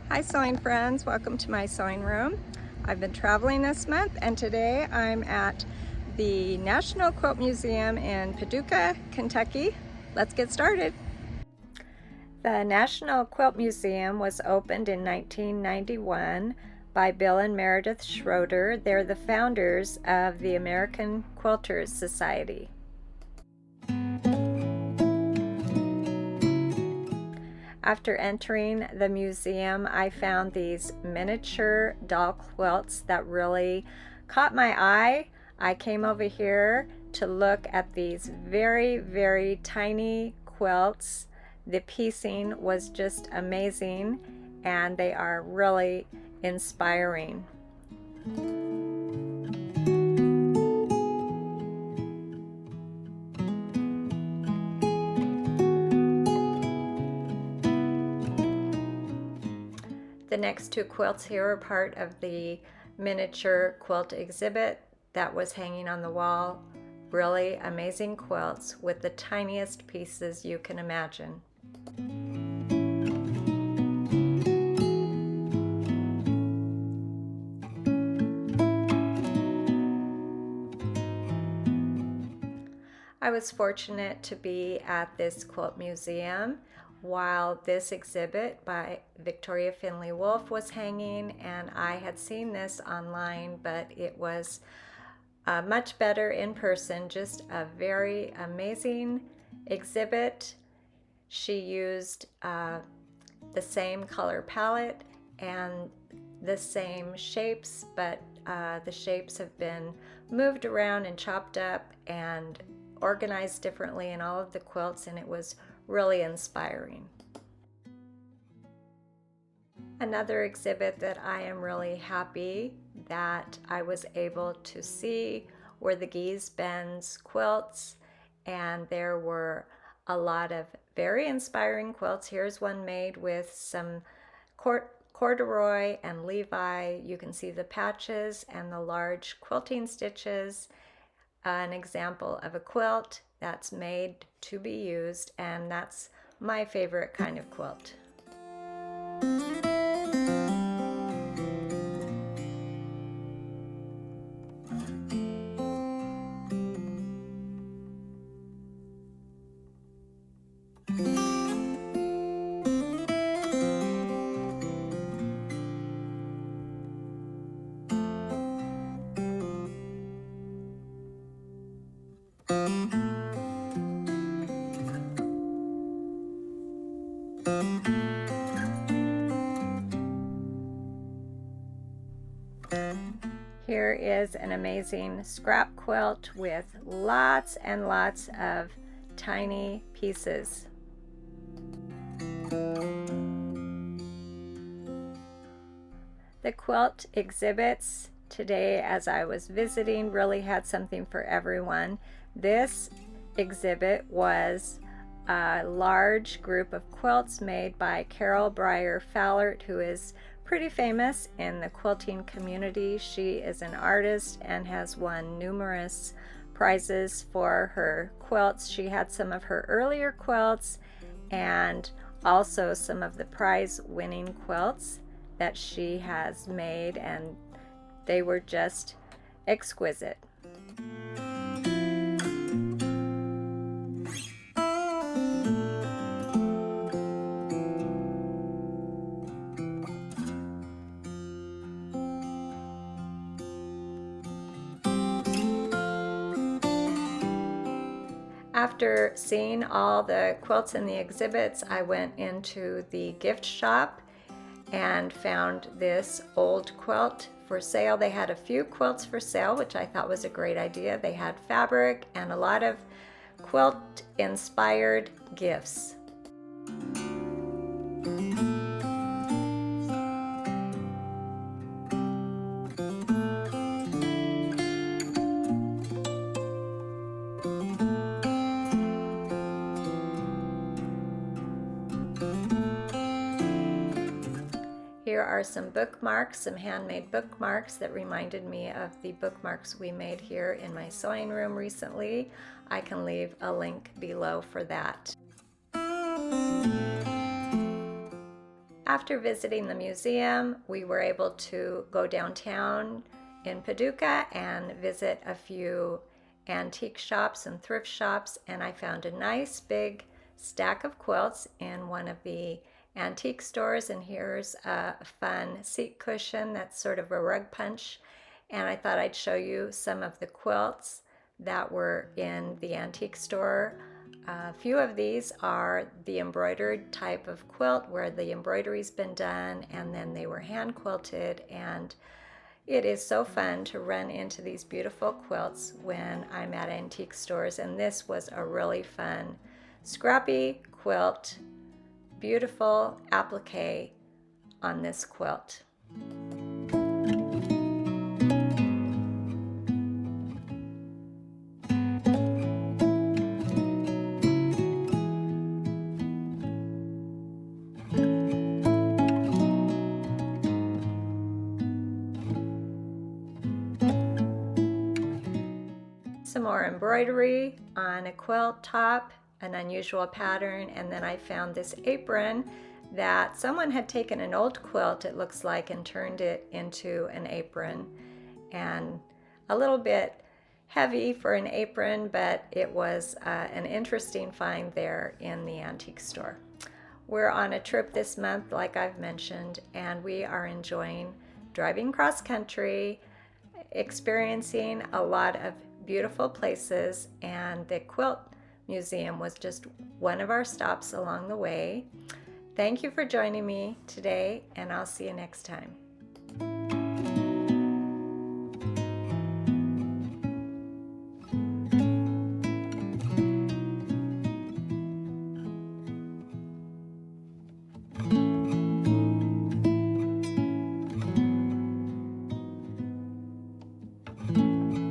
Hi sewing friends, welcome to my sewing room. I've been traveling this month and today I'm at the National Quilt Museum in Paducah, Kentucky. Let's get started. The National Quilt Museum was opened in 1991 by Bill and Meredith Schroeder. They're the founders of the American Quilters Society. After entering the museum, I found these miniature doll quilts that really caught my eye. I came over here to look at these very tiny quilts. The piecing was just amazing and they are really inspiring. The next two quilts here are part of the miniature quilt exhibit that was hanging on the wall. Really amazing quilts with the tiniest pieces you can imagine. I was fortunate to be at this quilt museum while this exhibit by Finley Wolf was hanging, and I had seen this online, but it was much better in person. Just a very amazing exhibit. She used the same color palette and the same shapes, but the shapes have been moved around and chopped up and organized differently in all of the quilts, and it was really inspiring. Another exhibit that I am really happy that I was able to see were the Gee's Bends quilts, and there were a lot of very inspiring quilts. Here's one made with some corduroy and Levi. You can see the patches and the large quilting stitches. An example of a quilt that's made to be used, and that's my favorite kind of quilt. Here is an amazing scrap quilt with lots and lots of tiny pieces. The quilt exhibits today, as I was visiting, really had something for everyone. This exhibit was a large group of quilts made by Brier Fowl, who is pretty famous in the quilting community. She is an artist and has won numerous prizes for her quilts. She had some of her earlier quilts and also some of the prize-winning quilts that she has made, and they were just exquisite. After seeing all the quilts in the exhibits, I went into the gift shop and found this old quilt for sale. They had a few quilts for sale, which I thought was a great idea. They had fabric and a lot of quilt-inspired gifts. Here are some bookmarks, some handmade bookmarks that reminded me of the bookmarks we made here in my sewing room recently. I can leave a link below for that. After visiting the museum, we were able to go downtown in Paducah and visit a few antique shops and thrift shops, and I found a nice big stack of quilts in one of the antique stores. And here's a fun seat cushion that's sort of a rug punch, and I thought I'd show you some of the quilts that were in the antique store. A few of these are the embroidered type of quilt where the embroidery's been done and then they were hand quilted, and it is so fun to run into these beautiful quilts when I'm at antique stores, and this was a really fun scrappy quilt, beautiful applique on this quilt. Some more embroidery on a quilt top, an unusual pattern, and then I found this apron that someone had taken an old quilt, it looks like, and turned it into an apron, and a little bit heavy for an apron, but it was an interesting find there in the antique store. We're on a trip this month, like I've mentioned, and we are enjoying driving cross country, experiencing a lot of beautiful places, and the quilt museum was just one of our stops along the way. Thank you for joining me today, and I'll see you next time.